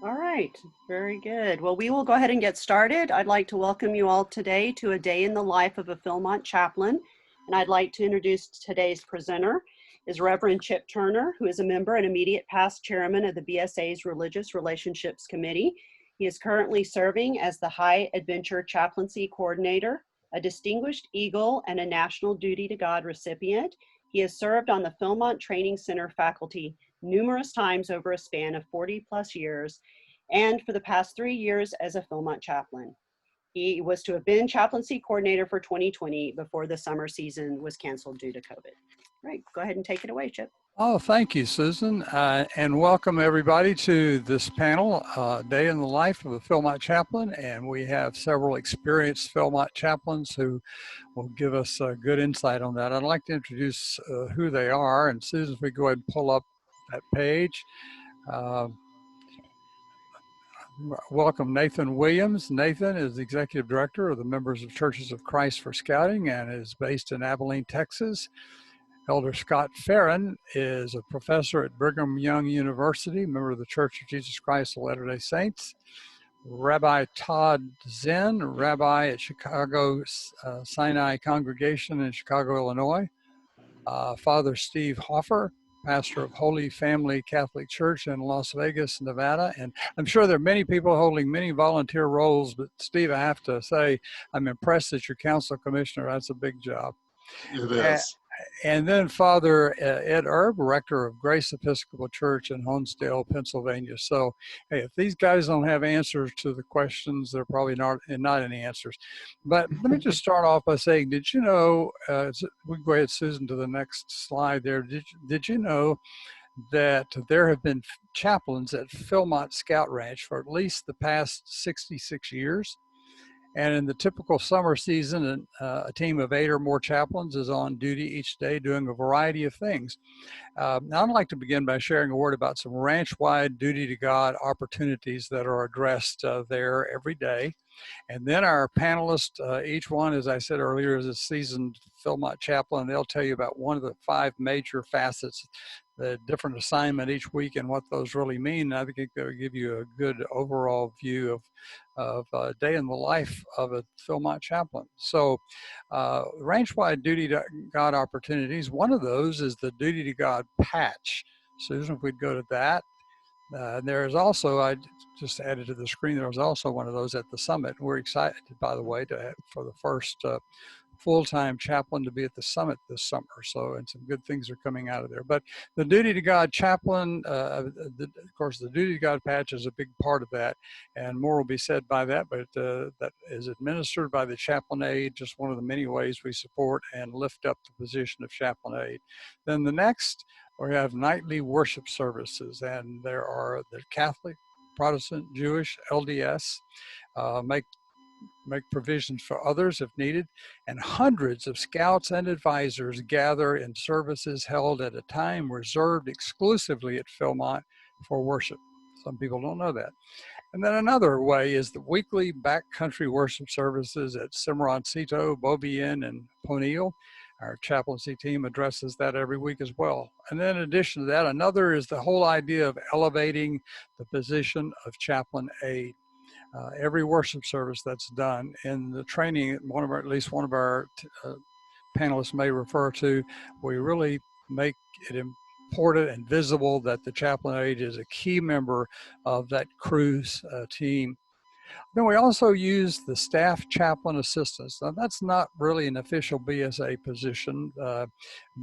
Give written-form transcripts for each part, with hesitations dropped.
All right, very good. Well, we will go ahead and get started. I'd like to welcome you all today to a day in the life of a Philmont chaplain. And I'd like to introduce today's presenter is Reverend Chip Turner, who is a member and immediate past chairman of the BSA's Religious Relationships Committee. He is currently serving as the High Adventure Chaplaincy Coordinator, a Distinguished Eagle, and a National Duty to God recipient. He has served on the Philmont Training Center faculty numerous times over a span of 40 plus years, and for the past 3 years as a Philmont chaplain. He was to have been chaplaincy coordinator for 2020 before the summer season was canceled due to COVID. Right, go ahead and take it away, Chip. Oh, thank you, Susan, and welcome everybody to this panel, Day in the Life of a Philmont Chaplain, and we have several experienced Philmont chaplains who will give us a good insight on that. I'd like to introduce who they are, and Susan, if we go ahead and pull up that page. Welcome Nathan Williams. Nathan is the Executive Director of the Members of Churches of Christ for Scouting and is based in Abilene, Texas. Elder Scott Farron is a professor at Brigham Young University, member of the Church of Jesus Christ of Latter-day Saints. Rabbi Todd Zinn, rabbi at Chicago Sinai Congregation in Chicago, Illinois. Father Steve Hoffer, pastor of Holy Family Catholic Church in Las Vegas, Nevada. And I'm sure there are many people holding many volunteer roles, but Steve, I have to say, I'm impressed that you're council commissioner. That's a big job. It is. And then Father Ed Erb, rector of Grace Episcopal Church in Honesdale, Pennsylvania. So, hey, if these guys don't have answers to the questions, they're probably not any answers. But let me just start off by saying, did you know, we go ahead, Susan, to the next slide there. Did you know that there have been chaplains at Philmont Scout Ranch for at least the past 66 years? And in the typical summer season, a team of 8 or more chaplains is on duty each day doing a variety of things. Now, I'd like to begin by sharing a word about some ranch-wide duty to God opportunities that are addressed there every day. And then our panelists, each one, as I said earlier, is a seasoned Philmont chaplain. They'll tell you about one of the 5 major facets, the different assignment each week and what those really mean. I think it'll give you a good overall view of a day in the life of a Philmont chaplain. So ranch-wide duty to God opportunities, one of those is the duty to God patch. Susan, if we'd go to that. There is also, I just added to the screen, there was also one of those at the summit. We're excited, by the way, for the first full-time chaplain to be at the summit this summer. So, and some good things are coming out of there. But the duty to God chaplain, of course, the duty to God patch is a big part of that, and more will be said by that, but that is administered by the chaplain aide, just one of the many ways we support and lift up the position of chaplain aide. Then the next, we have nightly worship services, and there are the Catholic, Protestant, Jewish, LDS, make provisions for others if needed, and hundreds of scouts and advisors gather in services held at a time reserved exclusively at Philmont for worship. Some people don't know that. And then another way is the weekly backcountry worship services at Cimarroncito, Beaubien, and Poneal. Our chaplaincy team addresses that every week as well. And then in addition to that, another is the whole idea of elevating the position of chaplain aide. Every worship service that's done in the training, at least one of our panelists may refer to, we really make it important and visible that the chaplain aide is a key member of that crew's team. Then we also use the staff chaplain assistants. Now, that's not really an official BSA position,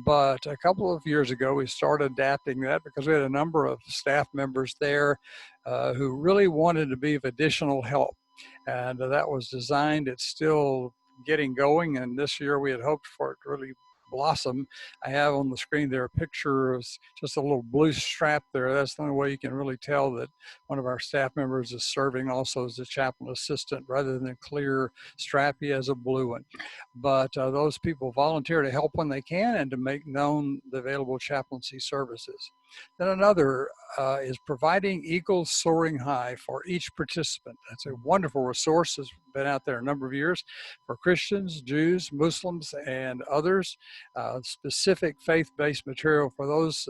but a couple of years ago, we started adapting that because we had a number of staff members there who really wanted to be of additional help. And that was designed, it's still getting going, and this year we had hoped for it to really blossom. I have on the screen there a picture of just a little blue strap there. That's the only way you can really tell that one of our staff members is serving also as a chaplain assistant. Rather than a clear strap, he has a blue one. But those people volunteer to help when they can and to make known the available chaplaincy services. Then another is providing eagles soaring high for each participant. That's a wonderful resource. It's been out there a number of years for Christians, Jews, Muslims, and others. Specific faith-based material for those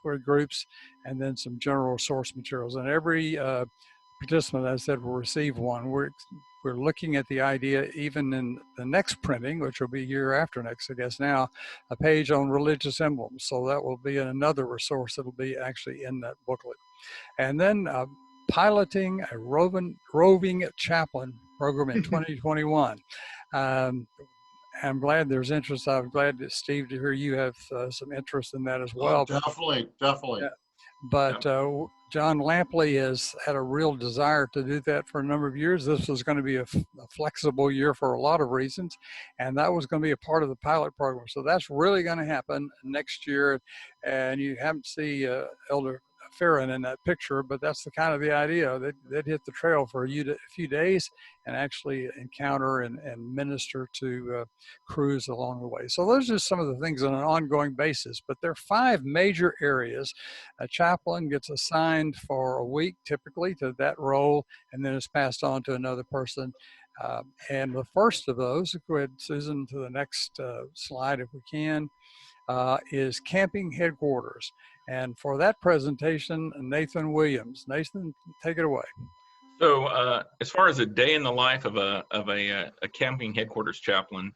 three groups, and then some general source materials. And every participant, as I said, will receive one. We're looking at the idea, even in the next printing, which will be year after next, I guess now, a page on religious emblems. So that will be another resource that'll be actually in that booklet. And then piloting a roving chaplain program in 2021. I'm glad there's interest. I'm glad that Steve, to hear you have some interest in that as well. Oh, definitely. Yeah. But John Lampley has had a real desire to do that for a number of years. This was going to be a flexible year for a lot of reasons, and that was going to be a part of the pilot program. So that's really going to happen next year. And you haven't seen Elder Farron in that picture, but that's the kind of the idea. They'd hit the trail for a few days and actually encounter and minister to crews along the way. So those are just some of the things on an ongoing basis, but there are 5 major areas. A chaplain gets assigned for a week typically to that role, and then is passed on to another person. And the first of those, go ahead, Susan, to the next slide if we can, is camping headquarters. And for that presentation, Nathan Williams. Nathan, take it away. So as far as a day in the life of a camping headquarters chaplain,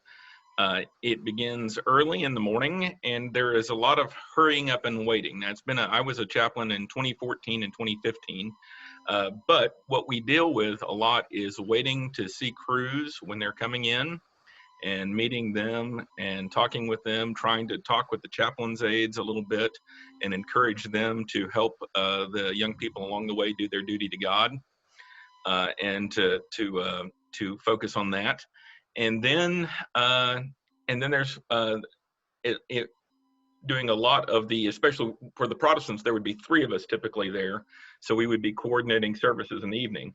it begins early in the morning, and there is a lot of hurrying up and waiting. I was a chaplain in 2014 and 2015, but what we deal with a lot is waiting to see crews when they're coming in, and meeting them and talking with them, trying to talk with the chaplain's aides a little bit and encourage them to help the young people along the way do their duty to God, and to focus on that. And then there's doing a lot of the, especially for the Protestants, there would be 3 of us typically there, so we would be coordinating services in the evening.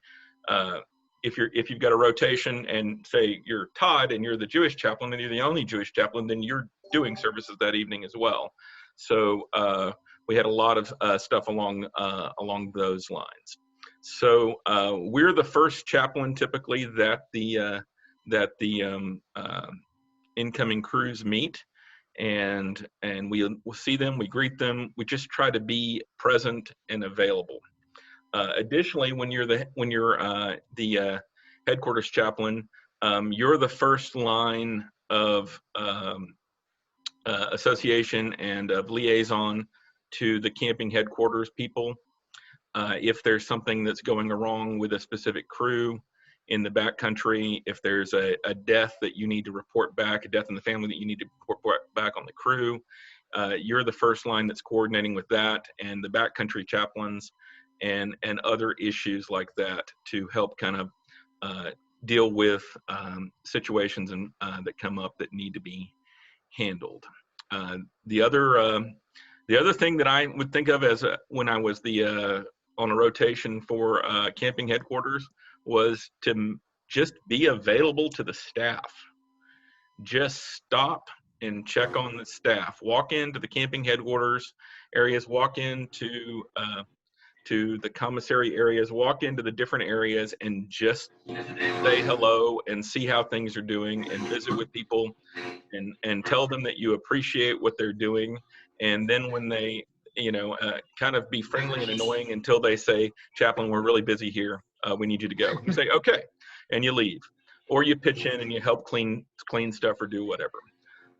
If you've got a rotation and say you're Todd and you're the Jewish chaplain and you're the only Jewish chaplain, then you're doing services that evening as well. So we had a lot of stuff along those lines. So we're the first chaplain typically that the incoming crews meet, and we'll see them, we greet them, we just try to be present and available. Additionally, when you're the headquarters chaplain, you're the first line of association and of liaison to the camping headquarters people. If there's something that's going wrong with a specific crew in the backcountry, if there's a death that you need to report back, a death in the family that you need to report back on the crew, you're the first line that's coordinating with that, and the backcountry chaplains and other issues like that to help kind of deal with situations that come up that need to be handled. The other thing that I would think of as when I was on a rotation for camping headquarters was to just be available to the staff. Just stop and check on the staff. Walk into the camping headquarters areas, walk into to the commissary areas, walk into the different areas and just say hello and see how things are doing, and visit with people and tell them that you appreciate what they're doing. And then when they, kind of be friendly and annoying until they say, "Chaplain, we're really busy here. We need you to go." You say, "Okay," and you leave, or you pitch in and you help clean stuff or do whatever.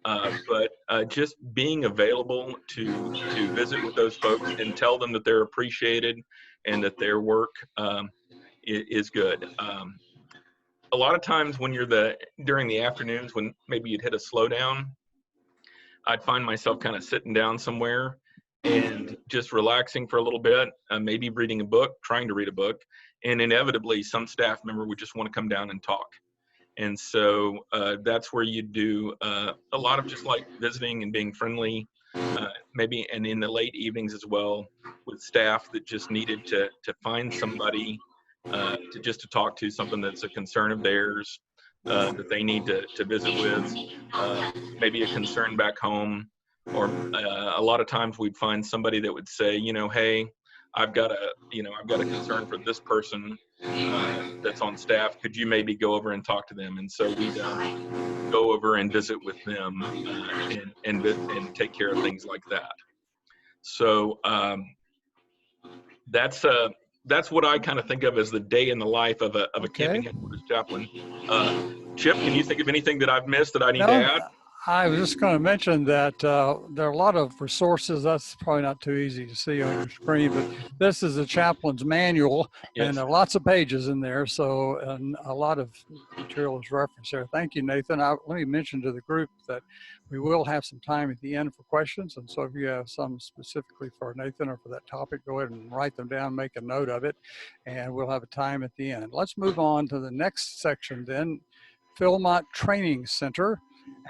But just being available to visit with those folks and tell them that they're appreciated and that their work is good. A lot of times when you're during the afternoons, when maybe you'd hit a slowdown, I'd find myself kind of sitting down somewhere and just relaxing for a little bit, maybe reading a book, trying to read a book, and inevitably some staff member would just want to come down and talk. And so that's where you do a lot of just like visiting and being friendly, maybe, and in the late evenings as well, with staff that just needed to find somebody to talk to, something that's a concern of theirs that they need to visit with, maybe a concern back home or a lot of times we'd find somebody that would say, you know, hey, I've got a concern for this person that's on staff. Could you maybe go over and talk to them? And so we'd go over and visit with them and take care of things like that. So that's what I kind of think of as the day in the life of a camping headquarters chaplain. Chip, can you think of anything that I've missed that I need to add? I was just going to mention that there are a lot of resources. That's probably not too easy to see on your screen, but this is a chaplain's manual, and there are lots of pages in there. So and a lot of material is referenced there. Thank you, Nathan. Let me mention to the group that we will have some time at the end for questions. And so if you have some specifically for Nathan or for that topic, go ahead and write them down, make a note of it, and we'll have a time at the end. Let's move on to the next section then, Philmont Training Center.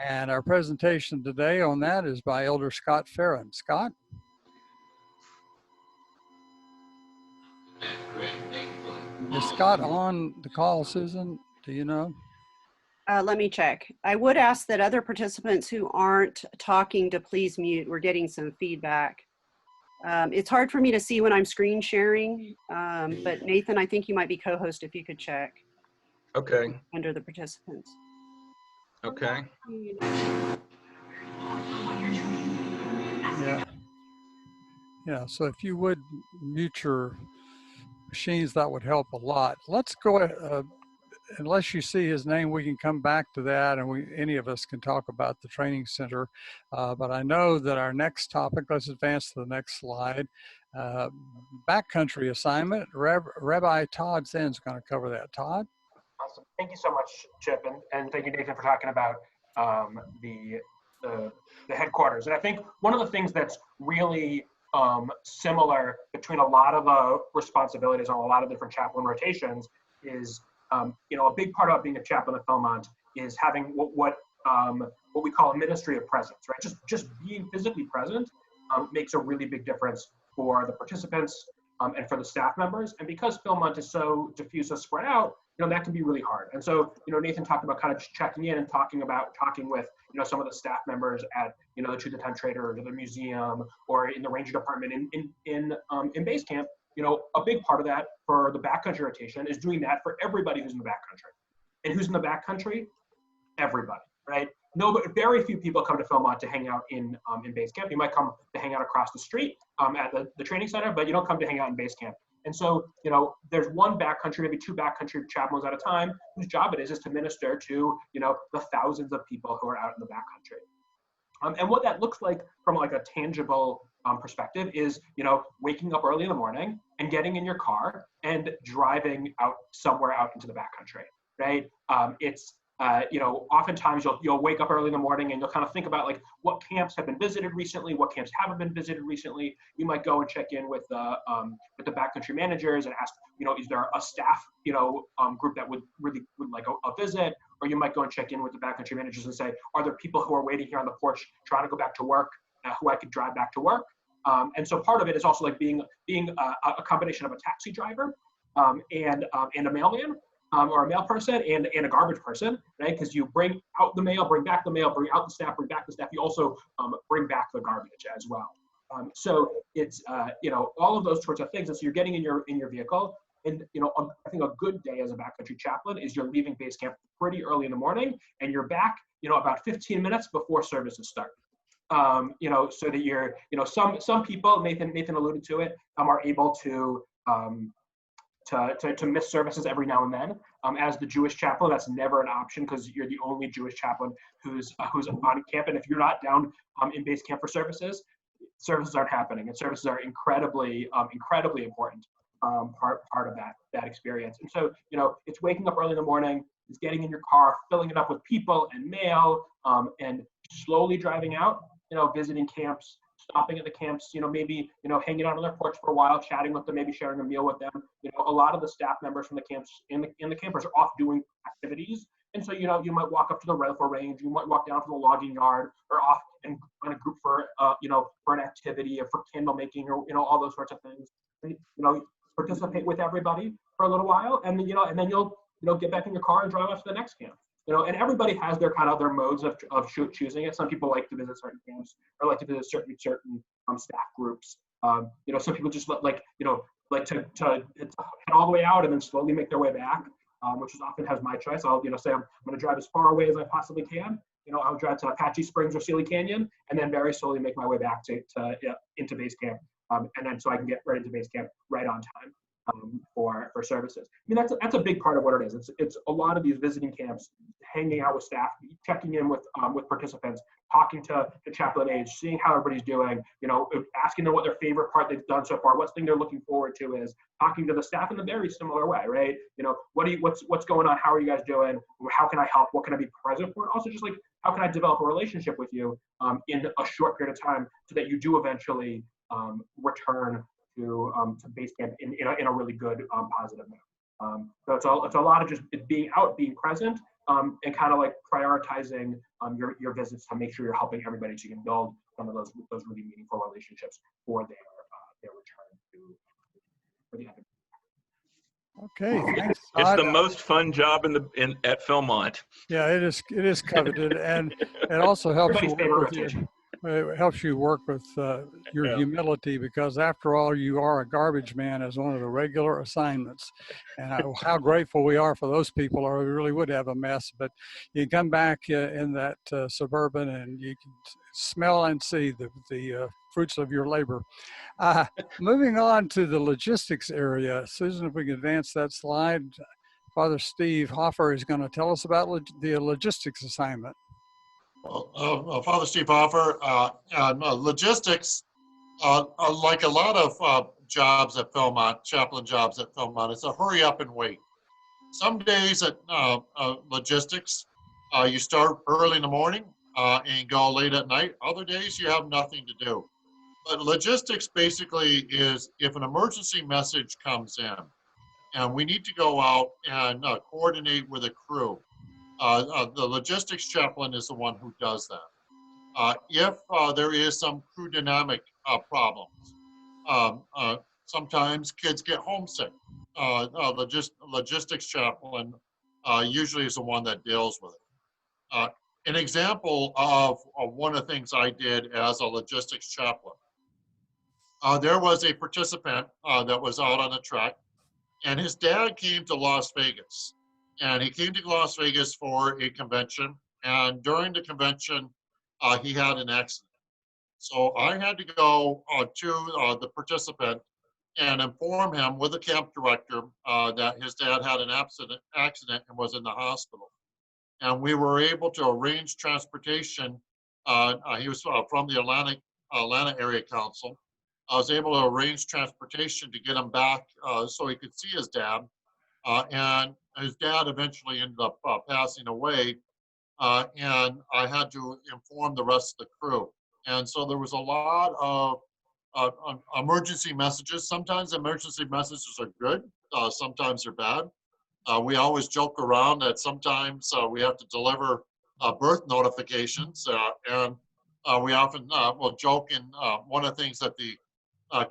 And our presentation today on that is by Elder Scott Farron. Scott? Is Scott on the call, Susan? Do you know? Let me check. I would ask that other participants who aren't talking to please mute. We're getting some feedback. It's hard for me to see when I'm screen sharing, but Nathan, I think you might be co-host if you could check. Okay. Under the participants. Okay. Yeah, so if you would mute your machines, that would help a lot. Let's go, unless you see his name, we can come back to that, and any of us can talk about the training center. But I know that our next topic, let's advance to the next slide, backcountry assignment. Rabbi Todd Zinn is going to cover that. Todd? Awesome. Thank you so much, Chip, and thank you, Nathan, for talking about the headquarters. And I think one of the things that's really similar between a lot of responsibilities on a lot of different chaplain rotations is, you know, a big part about being a chaplain at Philmont is having what we call a ministry of presence, right? Just being physically present makes a really big difference for the participants and for the staff members. And because Philmont is so diffuse, so spread out, you know, that can be really hard. And so, you know, Nathan talked about kind of just checking in and talking with, you know, some of the staff members at, you know, the Truth and Time Trader or the museum or in the ranger department in base camp. You know, a big part of that for the backcountry rotation is doing that for everybody who's in the backcountry. And who's in the backcountry? Everybody, right? No, but very few people come to Philmont to hang out in base camp. You might come to hang out across the street at the training center, but you don't come to hang out in base camp. And so, you know, there's one backcountry, maybe two backcountry chaplains at a time, whose job it is to minister to, you know, the thousands of people who are out in the backcountry. And what that looks like from like a tangible perspective is, you know, waking up early in the morning and getting in your car and driving out somewhere out into the backcountry, right? You know, oftentimes you'll wake up early in the morning and you'll kind of think about like what camps have been visited recently, what camps haven't been visited recently. You might go and check in with the backcountry managers and ask, you know, is there a staff, you know, group that would like a visit? Or you might go and check in with the backcountry managers and say, are there people who are waiting here on the porch trying to go back to work, who I could drive back to work? And so part of it is also like being a combination of a taxi driver and a mailman. Or a mail person and a garbage person, right? Because you bring out the mail, bring back the mail, bring out the staff, bring back the staff. You also bring back the garbage as well. So it's you know, all of those sorts of things. And so you're getting in your vehicle, and you know, I think a good day as a backcountry chaplain is you're leaving base camp pretty early in the morning, and you're back, you know, about 15 minutes before services start. You know, so that you're, you know, some people, Nathan alluded to it, are able to miss services every now and then. As the Jewish chaplain, that's never an option because you're the only Jewish chaplain who's on camp. And if you're not down in base camp for services aren't happening. And services are incredibly important part of that experience. And so, you know, it's waking up early in the morning, it's getting in your car, filling it up with people and mail, and slowly driving out, you know, visiting camps, stopping at the camps, you know, maybe, you know, hanging out on their porch for a while, chatting with them, maybe sharing a meal with them. You know, a lot of the staff members from the camps in the campers are off doing activities. And so, you know, you might walk up to the rifle range, you might walk down to the logging yard, or off and on a group for, you know, for an activity or for candle making or, you know, all those sorts of things. And, you know, participate with everybody for a little while. And then, you know, you'll, you know, get back in your car and drive off to the next camp. And everybody has their kind of their modes of choosing it. Some people like to visit certain camps or like to visit certain staff groups. Some people just like to head all the way out and then slowly make their way back, which is often has my choice. I'll say I'm going to drive as far away as I possibly can. I'll drive to Apache Springs or Sealy Canyon, and then very slowly make my way back into base camp, and then so I can get right into base camp right on time for services. I mean, that's a big part of what it is. It's a lot of these visiting camps, hanging out with staff, checking in with participants, talking to chaplain aides, seeing how everybody's doing, asking them what their favorite part they've done so far, what thing they're looking forward to is, talking to the staff in a very similar way, right? What's going on? How are you guys doing? How can I help? What can I be present for? And also just like, how can I develop a relationship with you in a short period of time so that you do eventually return to base camp in a really good positive note. So it's a lot of just being out, being present, and kind of like prioritizing your visits to make sure you're helping everybody so you can build some of those really meaningful relationships for their return for the end. Okay, thanks. It's the most fun job at Philmont. Yeah, it is coveted, and it also helps you work with it helps you work with your humility, because after all, you are a garbage man as one of the regular assignments. And how grateful we are for those people, or we really would have a mess. But you come back in that Suburban, and you can smell and see the fruits of your labor. Moving on to the logistics area, Susan, if we can advance that slide. Father Steve Hoffer is going to tell us about the logistics assignment. Well, Father Steve Hoffer, logistics, like a lot of jobs at Philmont, chaplain jobs at Philmont, it's a hurry up and wait. Some days at logistics, you start early in the morning and go late at night. Other days you have nothing to do. But logistics basically is if an emergency message comes in and we need to go out and coordinate with a crew, the logistics chaplain is the one who does that. If there is some crew dynamic problems, sometimes kids get homesick. Logistics chaplain usually is the one that deals with it. An example of one of the things I did as a logistics chaplain, there was a participant that was out on the trek, and his dad came to Las Vegas. And he came to Las Vegas for a convention, and during the convention, he had an accident. So I had to go to the participant and inform him with the camp director that his dad had an accident and was in the hospital. And we were able to arrange transportation. He was from the Atlanta Area Council. I was able to arrange transportation to get him back so he could see his dad. And his dad eventually ended up passing away, and I had to inform the rest of the crew. And so there was a lot of emergency messages. Sometimes emergency messages are good, sometimes they're bad. We always joke around that sometimes we have to deliver birth notifications, and we often will joke. And one of the things that the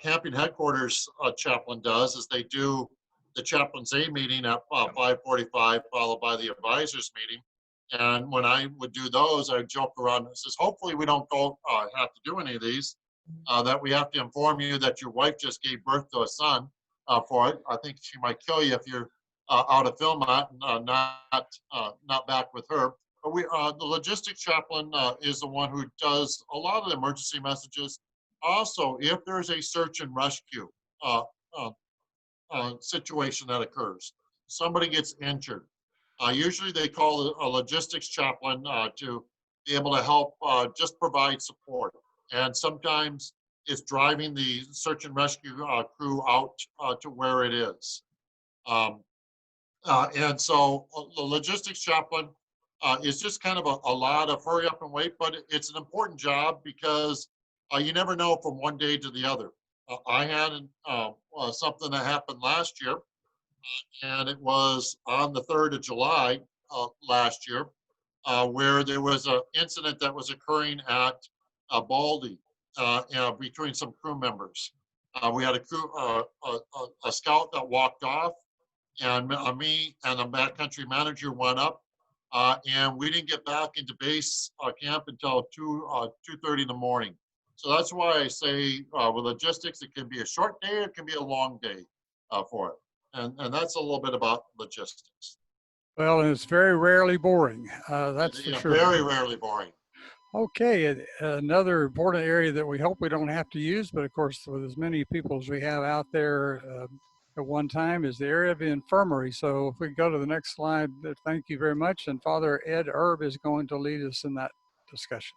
camping headquarters chaplain does is they do the chaplain's A meeting at 5:45, followed by the advisors meeting. And when I would do those, I would joke around and says, hopefully we don't have to do any of these, that we have to inform you that your wife just gave birth to a son for it. I think she might kill you if you're out of Philmont and not back with her. But the logistics chaplain is the one who does a lot of the emergency messages. Also, if there's a search and rescue situation that occurs, somebody gets injured, usually they call a logistics chaplain to be able to help just provide support. And sometimes it's driving the search and rescue crew out to where it is. And so the logistics chaplain is just kind of a lot of hurry up and wait, but it's an important job because you never know from one day to the other. I had something that happened last year, and it was on the 3rd of July last year, where there was an incident that was occurring at Baldy between some crew members. We had a scout that walked off, and me and the backcountry manager went up, and we didn't get back into base camp until 2:30 in the morning. So that's why I say with logistics, it can be a short day, it can be a long day for it. And that's a little bit about logistics. Well, and it's very rarely boring. That's for sure. Very rarely boring. Okay, another important area that we hope we don't have to use, but of course, with as many people as we have out there at one time, is the area of the infirmary. So if we go to the next slide, thank you very much. And Father Ed Erb is going to lead us in that discussion.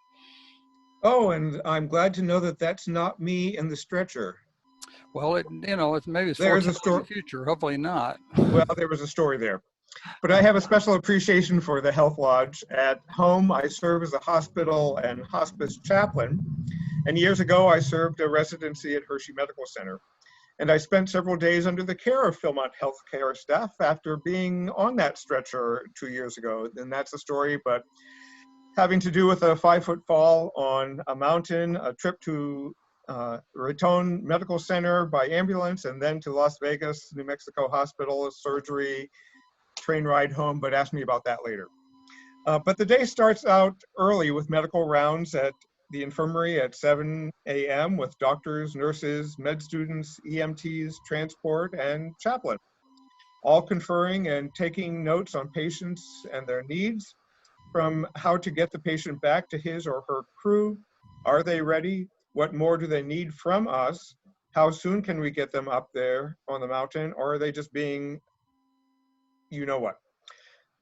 Oh, and I'm glad to know that that's not me in the stretcher. Well, maybe it's There's a for story. the future. Hopefully not. Well, there was a story there. But I have a special appreciation for the Health Lodge. At home, I serve as a hospital and hospice chaplain. And years ago, I served a residency at Hershey Medical Center. And I spent several days under the care of Philmont healthcare staff after being on that stretcher 2 years ago. And that's the story, but having to do with a 5-foot fall on a mountain, a trip to Raton Medical Center by ambulance, and then to Las Vegas, New Mexico Hospital, surgery, train ride home, but ask me about that later. But the day starts out early with medical rounds at the infirmary at 7 a.m. with doctors, nurses, med students, EMTs, transport, and chaplain, all conferring and taking notes on patients and their needs, from how to get the patient back to his or her crew. Are they ready? What more do they need from us? How soon can we get them up there on the mountain? Or are they just being, you know what?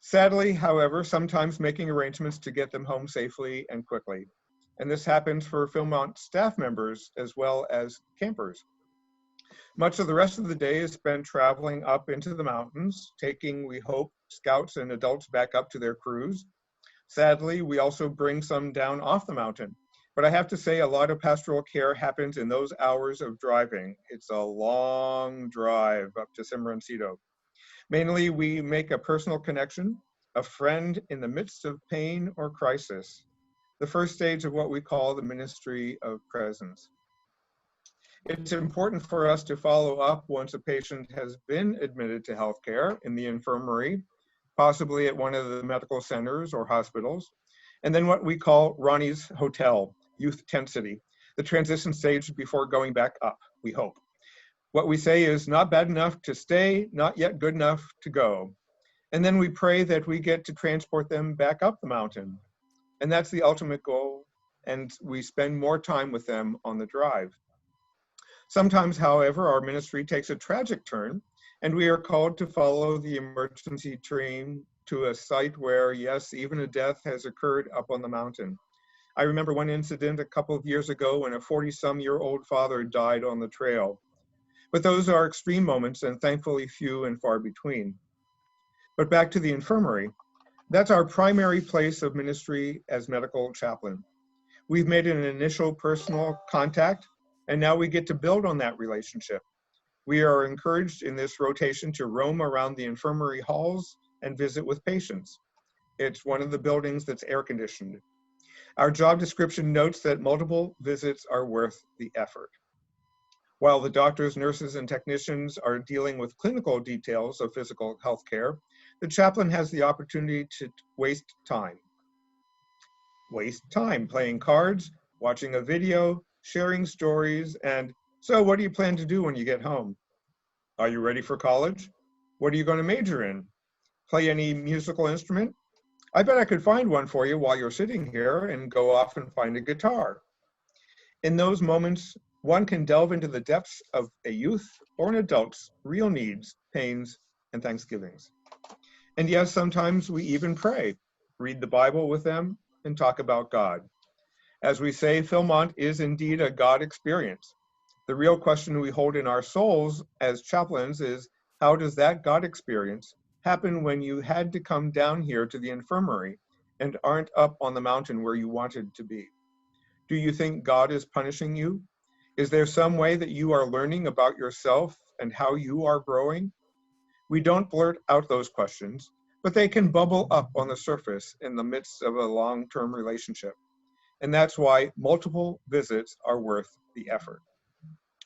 Sadly, however, sometimes making arrangements to get them home safely and quickly. And this happens for Philmont staff members as well as campers. Much of the rest of the day is spent traveling up into the mountains, taking, we hope, scouts and adults back up to their crews. Sadly, we also bring some down off the mountain. But I have to say, a lot of pastoral care happens in those hours of driving. It's a long drive up to Cimarroncito. Mainly, we make a personal connection, a friend in the midst of pain or crisis, the first stage of what we call the ministry of presence. It's important for us to follow up once a patient has been admitted to healthcare in the infirmary, possibly at one of the medical centers or hospitals, and then what we call Ronnie's Hotel, Youth Tent City, the transition stage before going back up, we hope. What we say is not bad enough to stay, not yet good enough to go. And then we pray that we get to transport them back up the mountain. And that's the ultimate goal. And we spend more time with them on the drive. Sometimes, however, our ministry takes a tragic turn, and we are called to follow the emergency train to a site where, yes, even a death has occurred up on the mountain. I remember one incident a couple of years ago when a 40-some-year-old father died on the trail. But those are extreme moments and thankfully few and far between. But back to the infirmary. That's our primary place of ministry as medical chaplain. We've made an initial personal contact, and now we get to build on that relationship. We are encouraged in this rotation to roam around the infirmary halls and visit with patients. It's one of the buildings that's air conditioned. Our job description notes that multiple visits are worth the effort. While the doctors, nurses, and technicians are dealing with clinical details of physical health care, the chaplain has the opportunity to waste time. Waste time playing cards, watching a video, sharing stories, and so what do you plan to do when you get home? Are you ready for college? What are you going to major in? Play any musical instrument? I bet I could find one for you while you're sitting here and go off and find a guitar. In those moments, one can delve into the depths of a youth or an adult's real needs, pains, and thanksgivings. And yes, sometimes we even pray, read the Bible with them, and talk about God. As we say, Philmont is indeed a God experience. The real question we hold in our souls as chaplains is, how does that God experience happen when you had to come down here to the infirmary and aren't up on the mountain where you wanted to be? Do you think God is punishing you? Is there some way that you are learning about yourself and how you are growing? We don't blurt out those questions, but they can bubble up on the surface in the midst of a long-term relationship. And that's why multiple visits are worth the effort.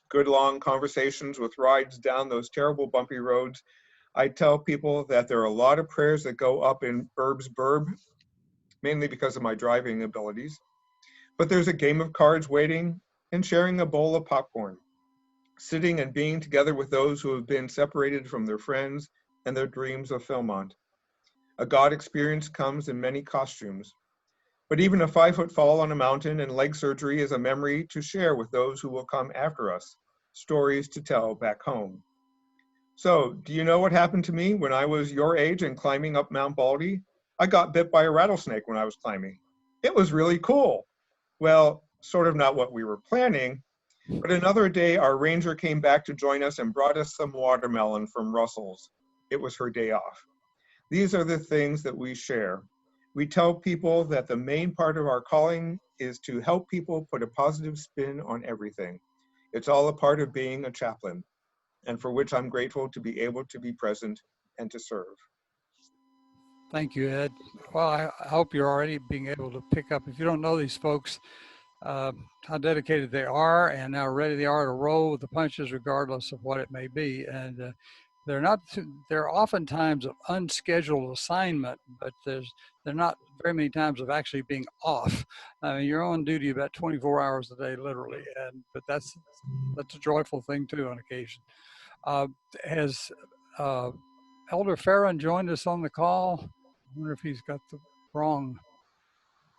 Good long conversations with rides down those terrible bumpy roads I tell people that there are a lot of prayers that go up in Herb's Burb, mainly because of my driving abilities. But there's a game of cards waiting and sharing a bowl of popcorn, sitting and being together with those who have been separated from their friends and their dreams of Philmont. A God experience comes in many costumes, but even a 5-foot fall on a mountain and leg surgery is a memory to share with those who will come after us, stories to tell back home. So, do you know what happened to me when I was your age and climbing up Mount Baldy? I got bit by a rattlesnake when I was climbing. It was really cool. Well, sort of not what we were planning, but another day our ranger came back to join us and brought us some watermelon from Russell's. It was her day off. These are the things that we share. We tell people that the main part of our calling is to help people put a positive spin on everything. It's all a part of being a chaplain, and for which I'm grateful to be able to be present and to serve. Thank you, Ed. Well, I hope you're already being able to pick up, if you don't know these folks, how dedicated they are and how ready they are to roll with the punches regardless of what it may be. And they're oftentimes of unscheduled assignment, but they're not very many times of actually being off. I mean, you're on duty about 24 hours a day, literally, but that's a joyful thing too on occasion. Has Elder Farron joined us on the call? I wonder if he's got the wrong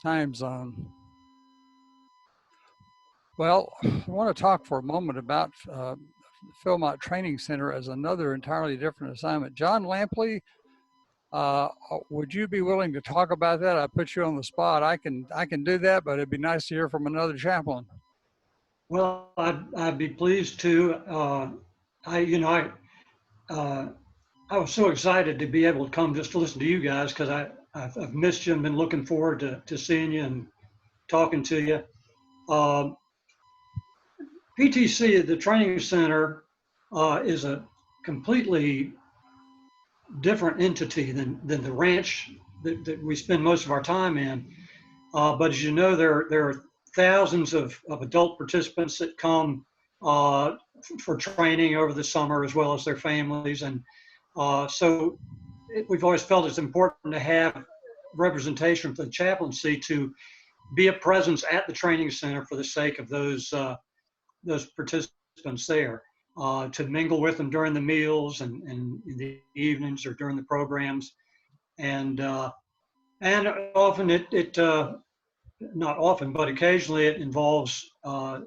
time zone. Well, I want to talk for a moment about Philmont Training Center as another entirely different assignment. John Lampley, would you be willing to talk about that? I put you on the spot. I can do that, but it'd be nice to hear from another chaplain. Well, I'd be pleased to. I was so excited to be able to come just to listen to you guys because I've missed you and been looking forward to seeing you and talking to you. PTC, the training center, is a completely different entity than the ranch that we spend most of our time in. But as you know, there are thousands of adult participants that come for training over the summer, as well as their families. And so we've always felt it's important to have representation for the chaplaincy to be a presence at the training center for the sake of those participants there, to mingle with them during the meals and in the evenings or during the programs. And often not often, but occasionally it involves a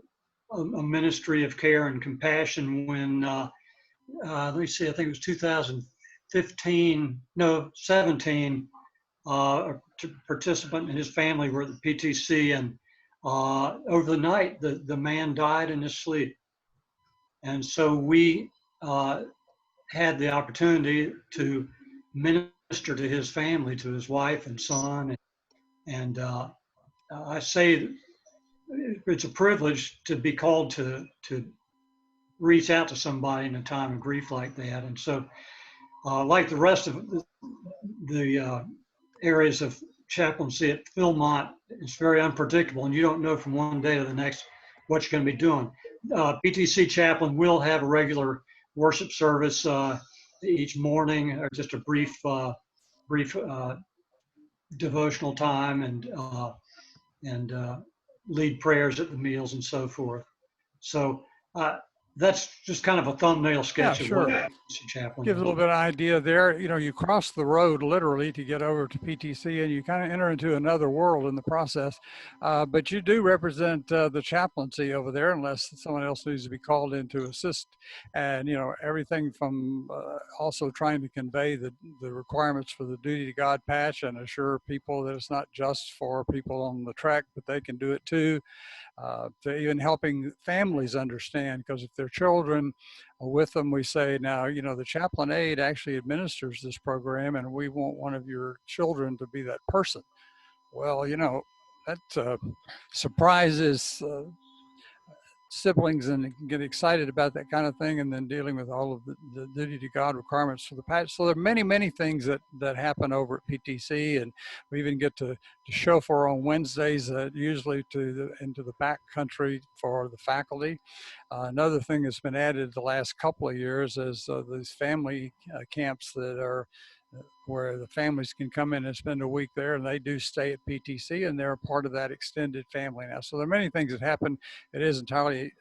ministry of care and compassion when, let me see, I think it was 17, a participant and his family were at the PTC, and over the night, the man died in his sleep. And so we had the opportunity to minister to his family, to his wife and son. And I say it's a privilege to be called to reach out to somebody in a time of grief like that. And so like the rest of the areas of chaplaincy at Philmont, it's very unpredictable, and you don't know from one day to the next what you're going to be doing. PTC chaplain will have a regular worship service each morning, or just a brief devotional time, and lead prayers at the meals and so forth. So that's just kind of a thumbnail sketch of what PTC chaplain Gives a little bit of idea there. You know, you cross the road literally to get over to PTC, and you kind of enter into another world in the process. But you do represent the chaplaincy over there, unless someone else needs to be called in to assist. And, you know, everything from also trying to convey the requirements for the Duty to God patch and assure people that it's not just for people on the track, but they can do it too. To even helping families understand, because if their children are with them, we say, now, you know, the chaplain aide actually administers this program, and we want one of your children to be that person. Well, you know, that surprises siblings and get excited about that kind of thing, and then dealing with all of the duty to God requirements for the patch. So there are many things that happen over at PTC, and we even get to chauffeur on Wednesdays, usually into the back country for the faculty. Another thing that's been added the last couple of years is these family camps that are where the families can come in and spend a week there, and they do stay at PTC, and they're a part of that extended family now. So there are many things that happen. It is entirely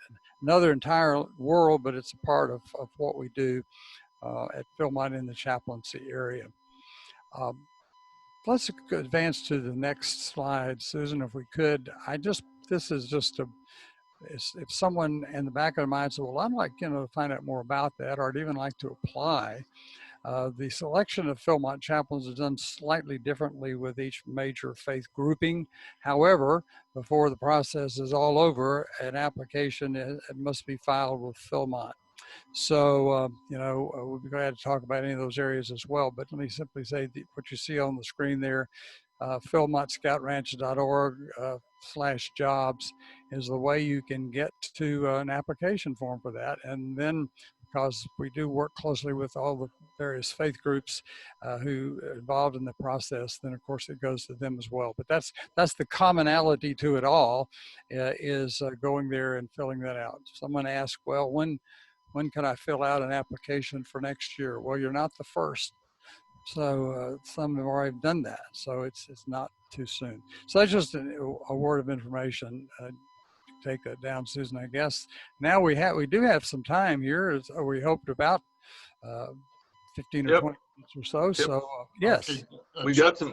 another entire world, but it's a part of what we do at Philmont in the chaplaincy area. Let's advance to the next slide, Susan, if we could. This is just if someone in the back of their mind said, well, I'd like, to find out more about that, or I'd even like to apply. The selection of Philmont chaplains is done slightly differently with each major faith grouping. However, before the process is all over, an application it must be filed with Philmont. So, we'll be glad to talk about any of those areas as well. But let me simply say what you see on the screen there, philmontscoutranch.org/jobs is the way you can get to an application form for that. And then, because we do work closely with all the various faith groups who are involved in the process, then of course it goes to them as well. But that's the commonality to it all, is going there and filling that out. Someone asked, well, when can I fill out an application for next year? Well, you're not the first. So some have already done that. So it's not too soon. So that's just a word of information. Take that down, Susan, I guess. Now we do have some time here. We hoped about 15 or 20 minutes or so. Yep. So yes. Okay.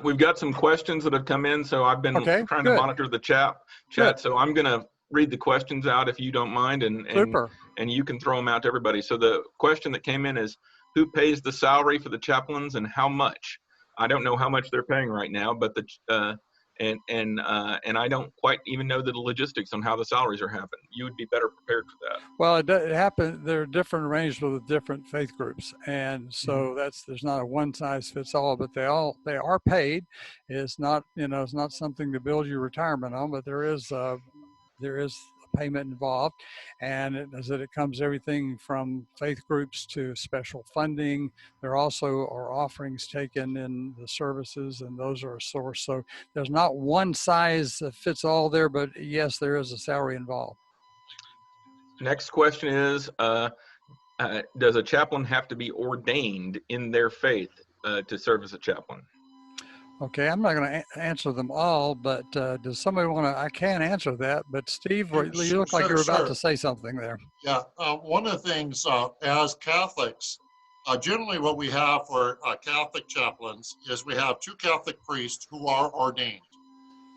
We've got some questions that have come in. So I've been trying to monitor the chat. Good. So I'm going to read the questions out if you don't mind, and you can throw them out to everybody. So the question that came in is, who pays the salary for the chaplains and how much? I don't know how much they're paying right now, but and I don't quite even know the logistics on how the salaries are happening. You would be better prepared for that. Well, it happened. There are different arrangements with different faith groups, and so there's not a one size fits all. But they are paid. It's not it's not something to build your retirement on, but there is a payment involved, and it comes everything from faith groups to special funding. There also are offerings taken in the services, and those are a source. So there's not one size that fits all there, but yes, there is a salary involved. Next question is, does a chaplain have to be ordained in their faith to serve as a chaplain? Okay, I'm not going to answer them all, but does somebody want to? I can answer that, but Steve, you look like you're about to say something there. Yeah, one of the things as Catholics, generally what we have for Catholic chaplains is we have 2 Catholic priests who are ordained.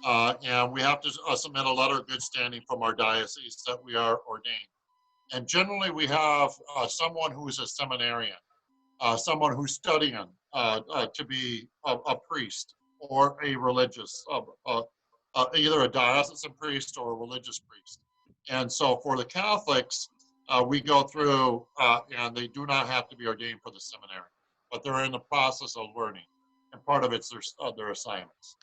And we have to submit a letter of good standing from our diocese that we are ordained. And generally we have someone who is a seminarian, someone who's studying to be a priest or a religious, either a diocesan priest or a religious priest. And so for the Catholics, we go through, and they do not have to be ordained for the seminary, but they're in the process of learning. And part of it's their assignments.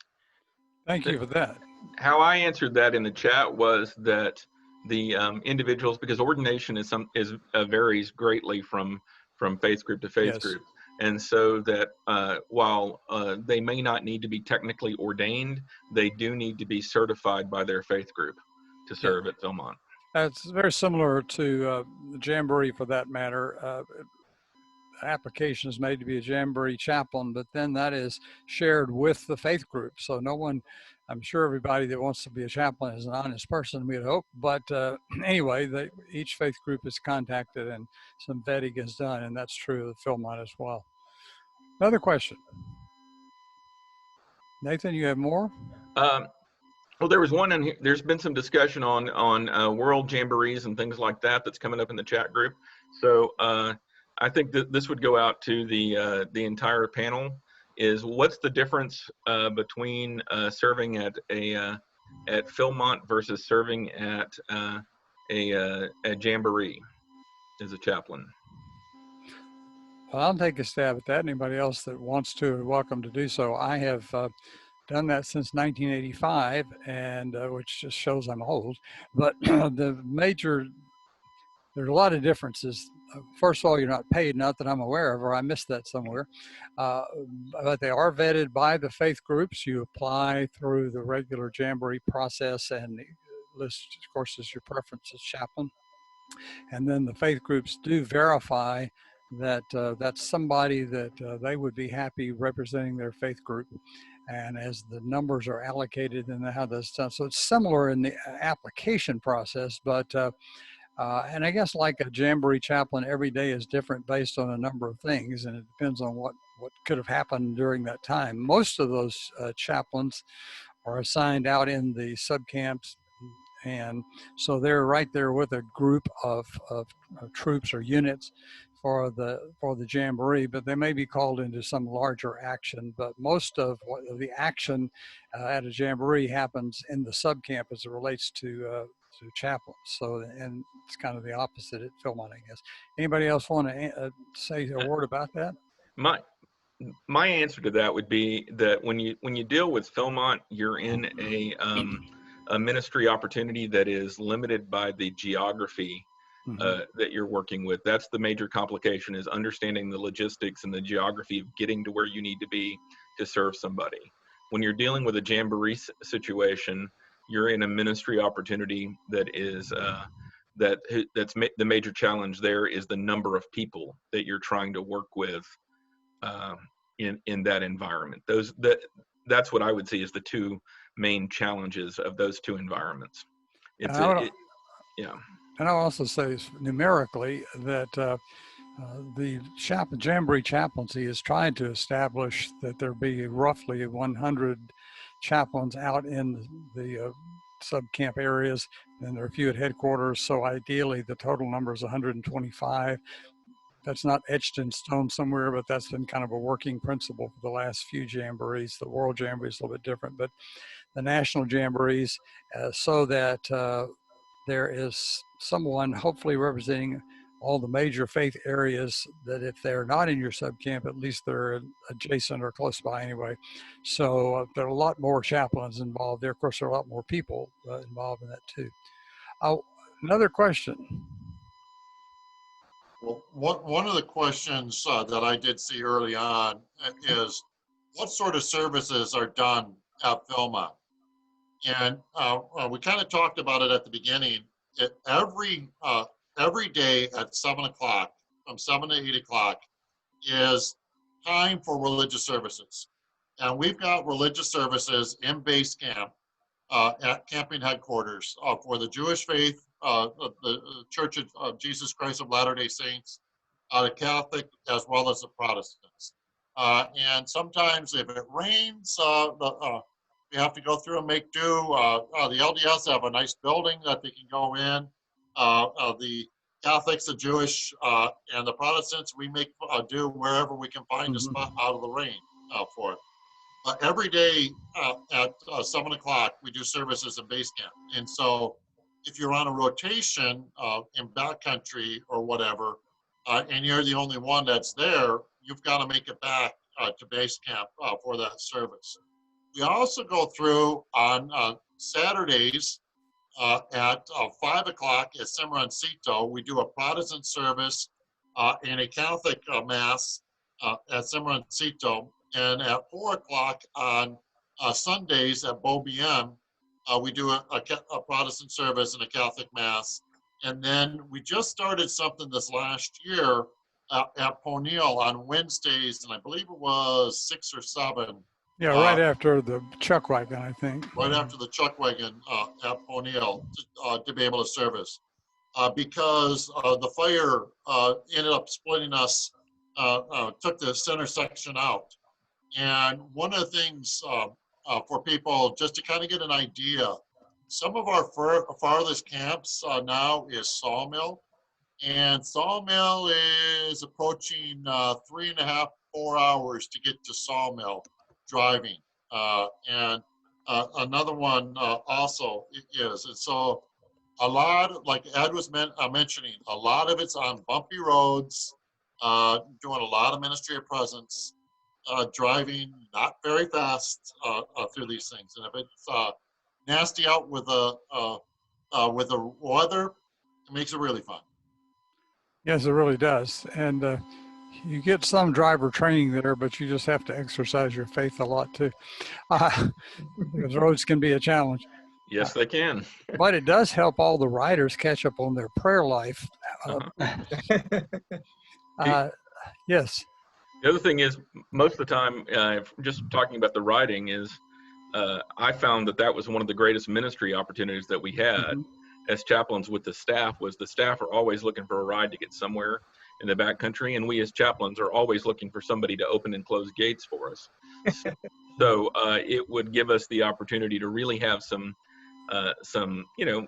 Thank you for that. How I answered that in the chat was that the individuals, because ordination varies greatly from faith group to faith group. And so that while they may not need to be technically ordained, they do need to be certified by their faith group to serve at Philmont. It's very similar to the Jamboree for that matter. Application is made to be a Jamboree chaplain, but then that is shared with the faith group. So no one, I'm sure everybody that wants to be a chaplain is an honest person, we'd hope. But anyway, each faith group is contacted and some vetting is done, and that's true of Philmont as well. Another question. Nathan, you have more? Well, there was one in here. There's been some discussion on world jamborees and things like that that's coming up in the chat group. So I think that this would go out to the entire panel. Is what's the difference between serving at Philmont versus serving at a jamboree as a chaplain? Well, I'll take a stab at that. Anybody else that wants to, welcome to do so. I have done that since 1985, and which just shows I'm old. But there's a lot of differences. First of all, you're not paid, not that I'm aware of, or I missed that somewhere. Uh, but they are vetted by the faith groups. You apply through the regular Jamboree process, and the list, of course, is your preference as chaplain. And then the faith groups do verify that that's somebody that they would be happy representing their faith group. And as the numbers are allocated and how that's done, so it's similar in the application process, but and I guess like a Jamboree chaplain, every day is different based on a number of things, and it depends on what could have happened during that time. Most of those chaplains are assigned out in the subcamps, and so they're right there with a group of troops or units for the Jamboree, but they may be called into some larger action. But most of the action at a Jamboree happens in the subcamp as it relates to chaplains. So, and it's kind of the opposite at Philmont, I guess. Anybody else want to say a word about that? My answer to that would be that when you deal with Philmont, you're in a ministry opportunity that is limited by the geography that you're working with. That's the major complication, is understanding the logistics and the geography of getting to where you need to be to serve somebody. When you're dealing with a Jamboree situation, you're in a ministry opportunity that is that's the major challenge. There is the number of people that you're trying to work with in that environment. That's what I would see as the two main challenges of those two environments. Yeah. And I'll also say numerically that the Jamboree Chaplaincy is trying to establish that there be roughly 100 chaplains out in the subcamp areas, and there are a few at headquarters. So ideally, the total number is 125. That's not etched in stone somewhere, but that's been kind of a working principle for the last few Jamborees. The World Jamboree is a little bit different, but the national Jamborees, so that there is someone hopefully representing all the major faith areas, that if they're not in your subcamp, at least they're adjacent or close by anyway. So there are a lot more chaplains involved there. Of course, there are a lot more people involved in that too. Another question. Well, one of the questions that I did see early on is, what sort of services are done at Philmont? And we kind of talked about it at the beginning. Every day at 7 o'clock, from 7 to 8 o'clock, is time for religious services. And we've got religious services in base camp at camping headquarters for the Jewish faith, the Church of Jesus Christ of Latter-day Saints, the Catholic, as well as the Protestants. And sometimes if it rains, we have to go through and make do. The LDS have a nice building that they can go in. The Catholics, the Jewish, and the Protestants, we make do wherever we can find a spot out of the rain for it. Every day at 7 o'clock, we do services in base camp. And so if you're on a rotation in backcountry or whatever, and you're the only one that's there, you've got to make it back to base camp for that service. We also go through on Saturdays at 5 o'clock at Cimarroncito. We do a Protestant service and a Catholic Mass at Cimarroncito. And at 4 o'clock on Sundays at Beaubien, we do a Protestant service and a Catholic Mass. And then we just started something this last year at Poneal on Wednesdays, and I believe it was 6 or 7. Yeah, right after the chuck wagon, I think. Right after the chuck wagon at Poneal to be able to service. Because the fire ended up splitting us, took the center section out. And one of the things for people, just to kind of get an idea, some of our farthest camps now is Sawmill. And Sawmill is approaching 3.5, 4 hours to get to Sawmill driving. And another one also is. And so a lot, like Ed was mentioning, a lot of it's on bumpy roads, doing a lot of ministry of presence. driving not very fast through these things. And if it's nasty out with the weather, it makes it really fun. Yes, it really does. And you get some driver training there, but you just have to exercise your faith a lot too. Because roads can be a challenge. Yes, they can. But it does help all the riders catch up on their prayer life. Yes. The other thing is, most of the time, just talking about the riding is, I found that was one of the greatest ministry opportunities that we had as chaplains with the staff. Was the staff are always looking for a ride to get somewhere in the backcountry, and we as chaplains are always looking for somebody to open and close gates for us. So it would give us the opportunity to really have some,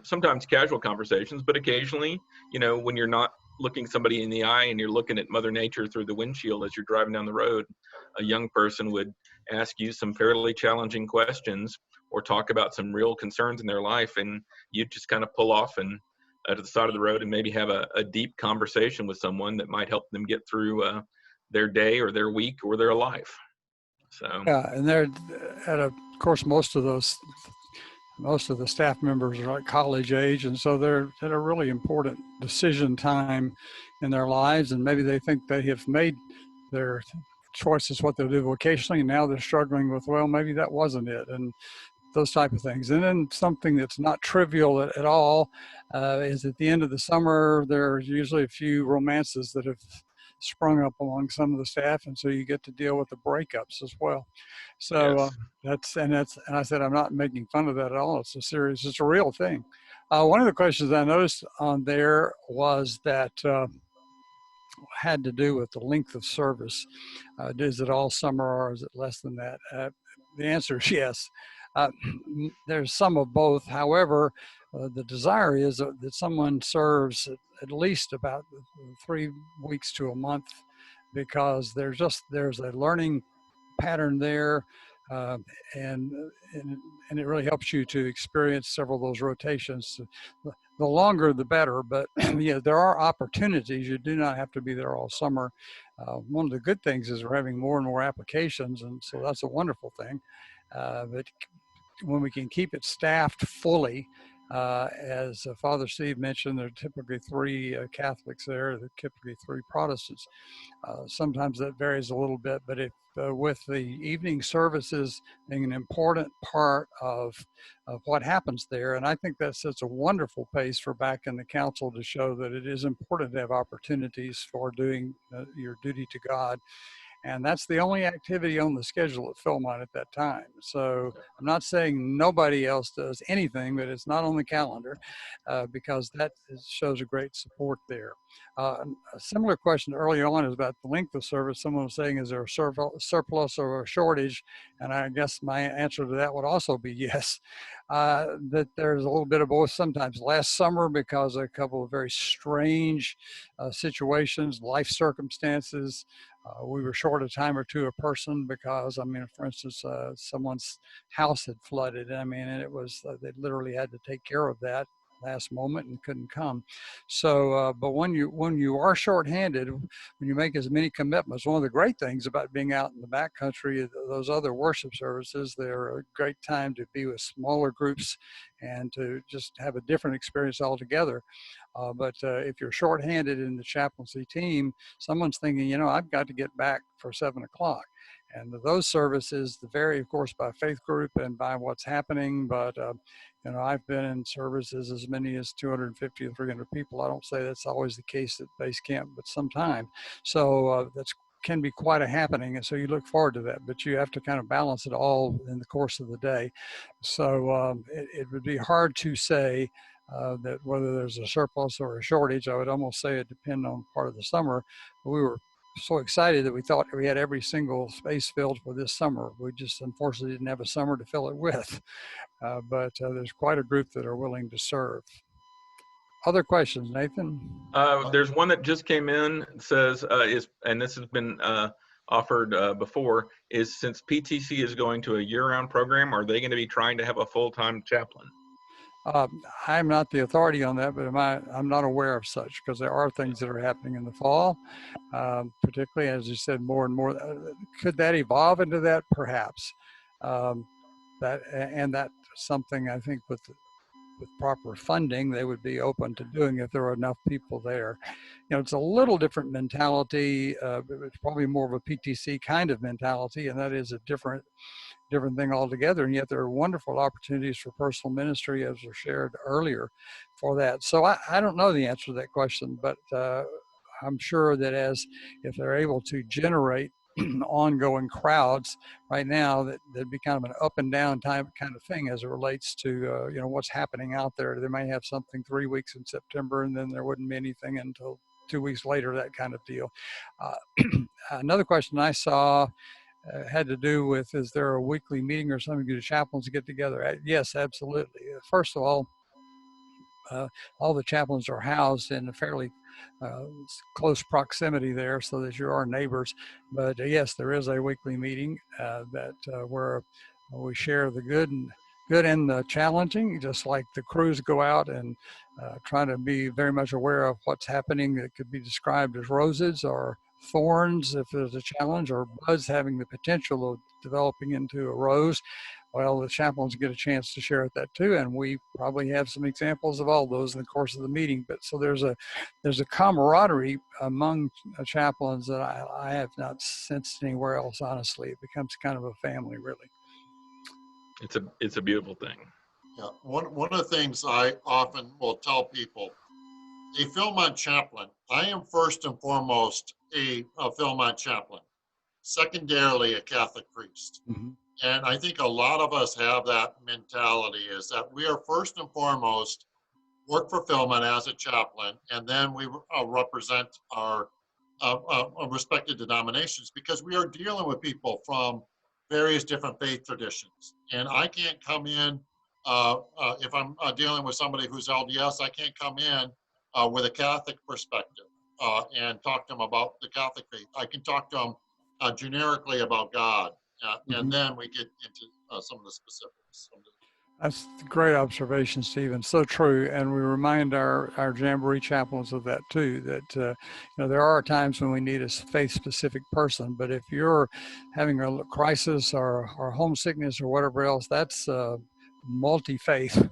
sometimes casual conversations, but occasionally, when you're not looking somebody in the eye and you're looking at Mother Nature through the windshield as you're driving down the road, a young person would ask you some fairly challenging questions or talk about some real concerns in their life, and you just kind of pull off and to the side of the road and maybe have a deep conversation with someone that might help them get through their day or their week or their life. So yeah, and of course, most of the staff members are like college age, and so they're at a really important decision time in their lives, and maybe they think they have made their choices what they'll do vocationally, and now they're struggling with, well, maybe that wasn't it, and those type of things. And then something that's not trivial at all is at the end of the summer, there's usually a few romances that have sprung up among some of the staff, and so you get to deal with the breakups as well. So yes. and I said, I'm not making fun of that at all. It's a real thing. One of the questions I noticed on there was that had to do with the length of service. Is it all summer or is it less than that? The answer is yes. There's some of both. However, the desire is that someone serves at least about 3 weeks to a month, because there's a learning pattern there, and it really helps you to experience several of those rotations. The longer, the better. But yeah, there are opportunities. You do not have to be there all summer. One of the good things is we're having more and more applications, and so that's a wonderful thing. But when we can keep it staffed fully, as Father Steve mentioned, there are typically 3 Catholics there, there are typically 3 Protestants. Sometimes that varies a little bit, but with the evening services being an important part of what happens there, and I think that sets a wonderful pace for back in the council to show that it is important to have opportunities for doing your duty to God. And that's the only activity on the schedule at Philmont at that time. So I'm not saying nobody else does anything, but it's not on the calendar because that shows a great support there. A similar question early on is about the length of service. Someone was saying, is there a surplus or a shortage? And I guess my answer to that would also be yes. That there's a little bit of both sometimes. Last summer, because of a couple of very strange situations, life circumstances, we were short a time or two a person because, for instance, someone's house had flooded. And it was, they literally had to take care of that last moment and couldn't come. So, but when you are shorthanded, when you make as many commitments, one of the great things about being out in the backcountry, those other worship services, they're a great time to be with smaller groups and to just have a different experience altogether. But if you're shorthanded in the chaplaincy team, someone's thinking, I've got to get back for 7 o'clock. And those services vary, of course, by faith group and by what's happening. But, I've been in services as many as 250 or 300 people. I don't say that's always the case at base camp, but sometimes. So that's can be quite a happening. And so you look forward to that, but you have to kind of balance it all in the course of the day. So it would be hard to say that whether there's a surplus or a shortage. I would almost say it depends on part of the summer. But we were so excited that we thought we had every single space filled for this summer. We just unfortunately didn't have a summer to fill it with. But there's quite a group that are willing to serve. Other questions, Nathan? There's one that just came in. It says, and this has been offered before, is since PTC is going to a year-round program, are they going to be trying to have a full-time chaplain? I'm not the authority on that, but I'm not aware of such, because there are things that are happening in the fall, particularly, as you said, more and more. Could that evolve into that? Perhaps. That's something I think with proper funding, they would be open to doing if there were enough people there. You know, it's a little different mentality. It's probably more of a PTC kind of mentality, and that is a different thing altogether. And yet there are wonderful opportunities for personal ministry, as was shared earlier, for that. So I don't know the answer to that question, but I'm sure that if they're able to generate ongoing crowds right now, that'd be kind of an up and down kind of thing as it relates to what's happening out there. They may have something 3 weeks in September, and then there wouldn't be anything until 2 weeks later, that kind of deal. Another question I saw had to do with, is there a weekly meeting or something do the chaplains get together? Yes, absolutely. First of all the chaplains are housed in a fairly close proximity there, so that you are neighbors. But yes, there is a weekly meeting where we share the good and the challenging, just like the crews go out and try to be very much aware of what's happening that could be described as roses or thorns if there's a challenge, or buds having the potential of developing into a rose. Well, the chaplains get a chance to share that too, and we probably have some examples of all those in the course of the meeting. But so there's a camaraderie among chaplains that I have not sensed anywhere else. Honestly, it becomes kind of a family, really. It's a beautiful thing. Yeah, one of the things I often will tell people, a Philmont chaplain, I am first and foremost a Philmont chaplain, secondarily a Catholic priest. Mm-hmm. And I think a lot of us have that mentality, is that we are first and foremost work for Philmont as a chaplain, and then we represent our respected denominations, because we are dealing with people from various different faith traditions. And I can't come in, if I'm dealing with somebody who's LDS, I can't come in with a Catholic perspective and talk to them about the Catholic faith. I can talk to them generically about God. And then we get into some of the specifics. That's a great observation, Stephen. So true. And we remind our Jamboree chaplains of that too, that there are times when we need a faith-specific person, but if you're having a crisis or homesickness or whatever else, that's MultiFaith.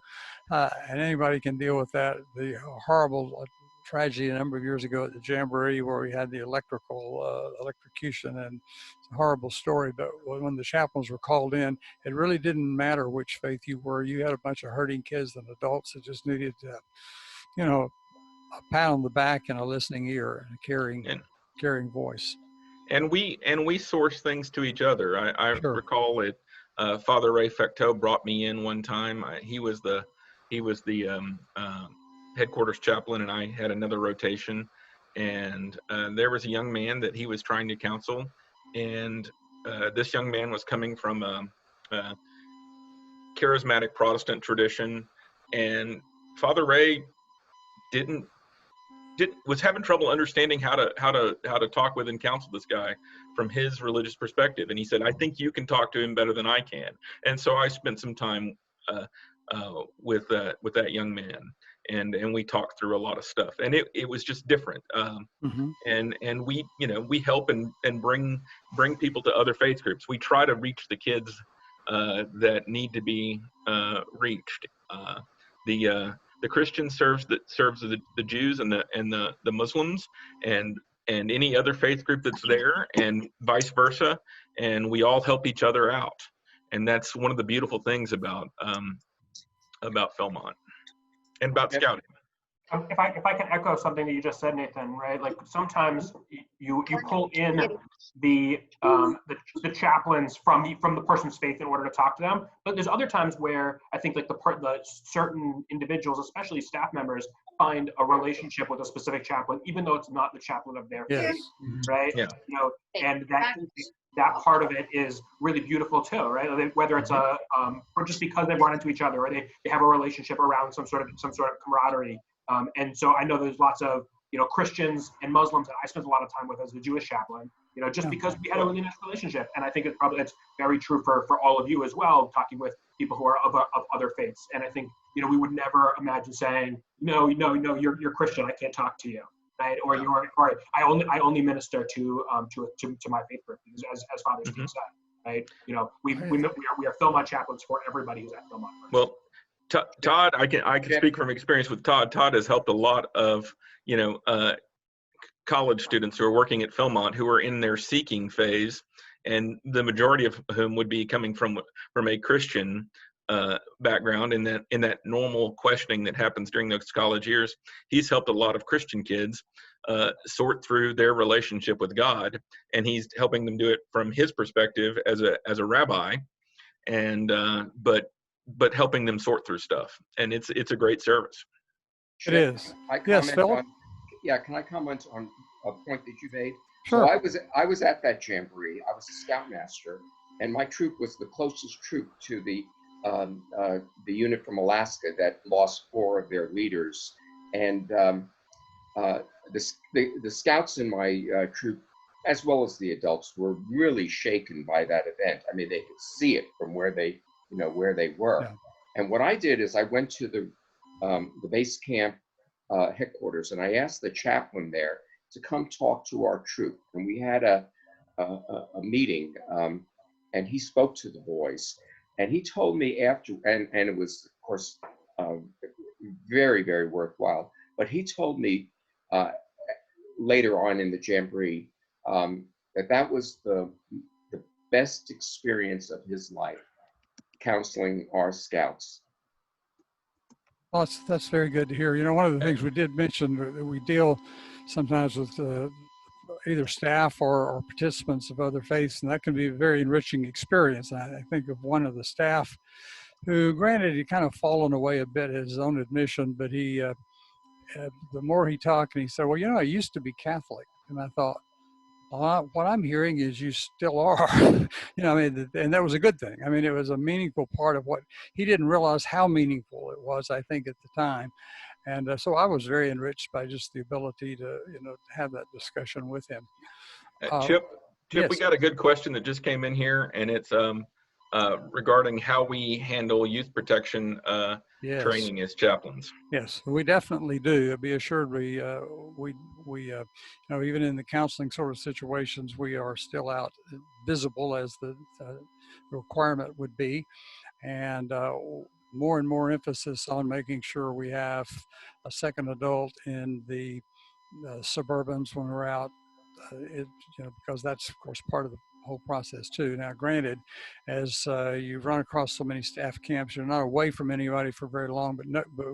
And anybody can deal with that. The horrible tragedy a number of years ago at the Jamboree, where we had the electrocution, and it's a horrible story. But when the chaplains were called in, it really didn't matter which faith you were. You had a bunch of hurting kids and adults that just needed a pat on the back and a listening ear and a caring voice. And we source things to each other. I Sure. recall it. Father Ray Fecteau brought me in one time. He was the headquarters chaplain, and I had another rotation, and there was a young man that he was trying to counsel, and this young man was coming from a charismatic Protestant tradition, and Father Ray was having trouble understanding how to talk with and counsel this guy from his religious perspective. And he said, I think you can talk to him better than I can. And so I spent some time with that young man, and we talked through a lot of stuff, and it was just different. And we help and bring people to other faith groups. We try to reach the kids that need to be reached. The Christian serves the Jews and the Muslims and any other faith group that's there, and vice versa, and we all help each other out. And that's one of the beautiful things about Philmont and about scouting. If I can echo something that you just said, Nathan, right? Like sometimes you pull in the chaplains from the person's faith in order to talk to them, but there's other times where I think like the certain individuals, especially staff members, find a relationship with a specific chaplain, even though it's not the chaplain of their faith, right? Yeah. And that part of it is really beautiful too, right? Whether it's or just because they've run into each other, or they have a relationship around some sort of camaraderie. And so I know there's lots of Christians and Muslims that I spent a lot of time with as the Jewish chaplain, just because we had a really nice relationship. And I think it's very true for all of you as well, talking with people who are of other faiths. And I think, we would never imagine saying, no, you're Christian, I can't talk to you, right? Or I only minister to my faith group, because as Father Steve said, right? We are Philmont chaplains for everybody who's at Philmont. Well, Todd, I can speak from experience with Todd. Todd has helped a lot of college students who are working at Philmont who are in their seeking phase, and the majority of whom would be coming from a Christian background. In that normal questioning that happens during those college years, he's helped a lot of Christian kids sort through their relationship with God, and he's helping them do it from his perspective as a rabbi, and but helping them sort through stuff, and it's a great service. It is. Yes, Phil. Can I comment on a point that you made? Sure. So I was at that jamboree. I was a scoutmaster, and my troop was the closest troop to the unit from Alaska that lost 4 of their leaders. And the scouts in my troop, as well as the adults, were really shaken by that event. I mean, they could see it from where they were. Yeah. And what I did is I went to the base camp headquarters, and I asked the chaplain there to come talk to our troop. And we had a meeting, and he spoke to the boys. And he told me after, and it was, of course, very, very worthwhile. But he told me later on in the jamboree that was the best experience of his life, counseling our scouts. Well, that's very good to hear. One of the things we did mention that we deal sometimes with either staff or participants of other faiths, and that can be a very enriching experience. I think of one of the staff who, granted, he kind of fallen away a bit at his own admission, but he, the more he talked, and he said, well, I used to be Catholic. And I thought, well, what I'm hearing is you still are. And that was a good thing. I mean, it was a meaningful part of what he didn't realize how meaningful it was, I think, at the time. And so I was very enriched by just the ability to, have that discussion with him. Chip, yes. We got a good question that just came in here, and it's regarding how we handle youth protection Yes. training as chaplains. Yes, we definitely do. Be assured, we even in the counseling sort of situations, we are still out visible as the requirement would be, and more and more emphasis on making sure we have a second adult in the suburbans when we're out, because that's of course part of the whole process too. Now, granted, as you run across so many staff camps, you're not away from anybody for very long. But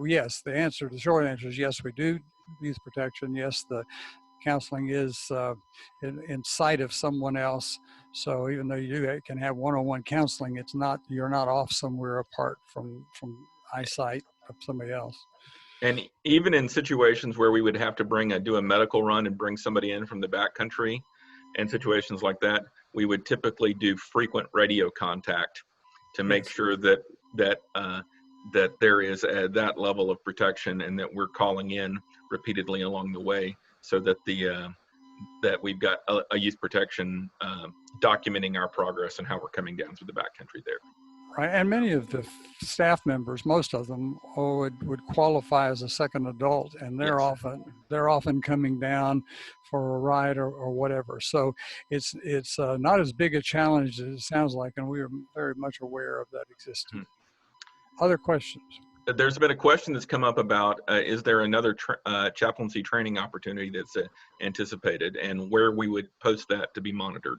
yes, the short answer is yes, we do youth protection. Yes, the counseling is in sight of someone else. So even though you can have one-on-one counseling, you're not off somewhere apart from eyesight of somebody else. And even in situations where we would have to do a medical run and bring somebody in from the backcountry, and situations like that, we would typically do frequent radio contact to make sure that there is that level of protection, and that we're calling in repeatedly along the way, so that that we've got a youth protection documenting our progress and how we're coming down through the backcountry there. Right, and many of the staff members, most of them, would qualify as a second adult, and they're often coming down for a ride or whatever. So it's not as big a challenge as it sounds like, and we are very much aware of that existing. Other questions? There's been a question that's come up about is there another chaplaincy training opportunity that's anticipated, and where we would post that to be monitored.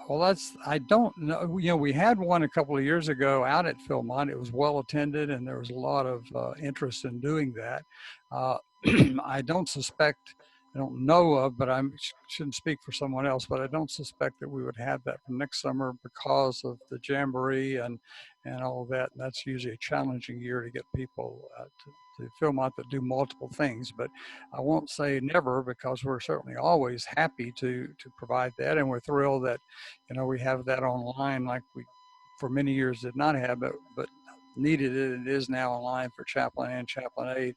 Well, I don't know. We had one a couple of years ago out at Philmont. It was well attended, and there was a lot of interest in doing that. I don't know of, but I shouldn't speak for someone else, but I don't suspect that we would have that for next summer because of the jamboree and all of that. And that's usually a challenging year to get people to Philmont that do multiple things. But I won't say never, because we're certainly always happy to provide that. And we're thrilled that, we have that online, like we for many years did not have, but needed it. It is now online for chaplain and chaplain aide.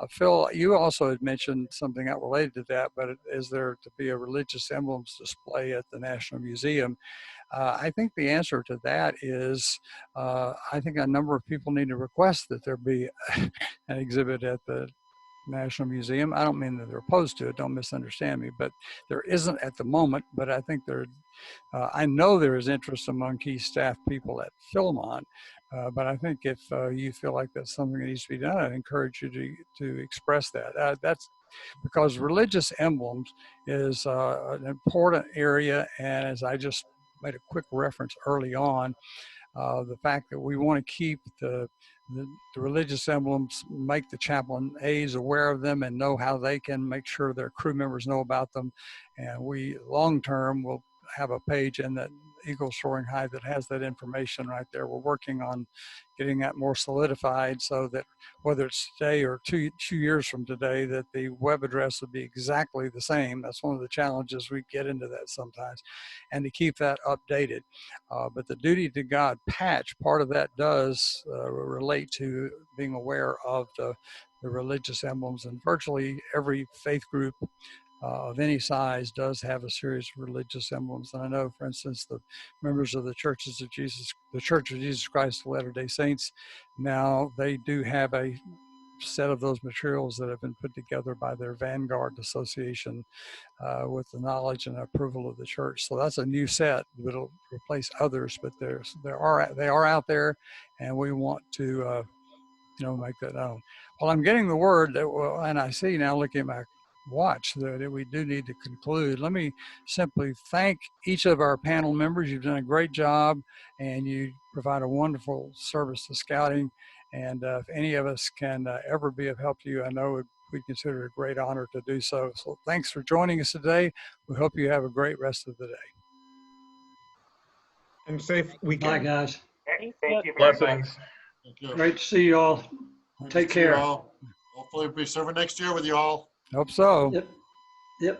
Phil, you also had mentioned something not related to that, but is there to be a religious emblems display at the National Museum? I think the answer to that is, I think a number of people need to request that there be an exhibit at the National Museum. I don't mean that they're opposed to it, don't misunderstand me, but there isn't at the moment. But I think I know there is interest among key staff people at Philmont, but I think if you feel like that's something that needs to be done, I'd encourage you to express that. That's because religious emblems is an important area, and as I just made a quick reference early on, the fact that we want to keep the religious emblems, make the chaplain aides aware of them and know how they can make sure their crew members know about them. And we long term will have a page in that Eagle Soaring High that has that information right there. We're working on getting that more solidified so that whether it's today or two years from today, that the web address would be exactly the same. That's one of the challenges. We get into that sometimes, and to keep that updated. But the Duty to God patch, part of that does relate to being aware of the religious emblems, and virtually every faith group of any size does have a series of religious emblems. And I know, for instance, the members of the Church of Jesus Christ of Latter-day Saints, now they do have a set of those materials that have been put together by their Vanguard Association with the knowledge and approval of the church. So that's a new set, but it'll replace others, but they are out there, and we want to make that known. Well, I'm getting the word that, and I see now looking at my watch that we do need to conclude. Let me simply thank each of our panel members. You've done a great job, and you provide a wonderful service to scouting. And if any of us can ever be of help to you, I know we consider it a great honor to do so. So thanks for joining us today. We hope you have a great rest of the day. And safe Bye, weekend. guys. Thank you very much. Blessings. Thank you. Great to see you all. Good to Take see you care. all. Hopefully we'll be serving next year with you all. Hope so. Yep.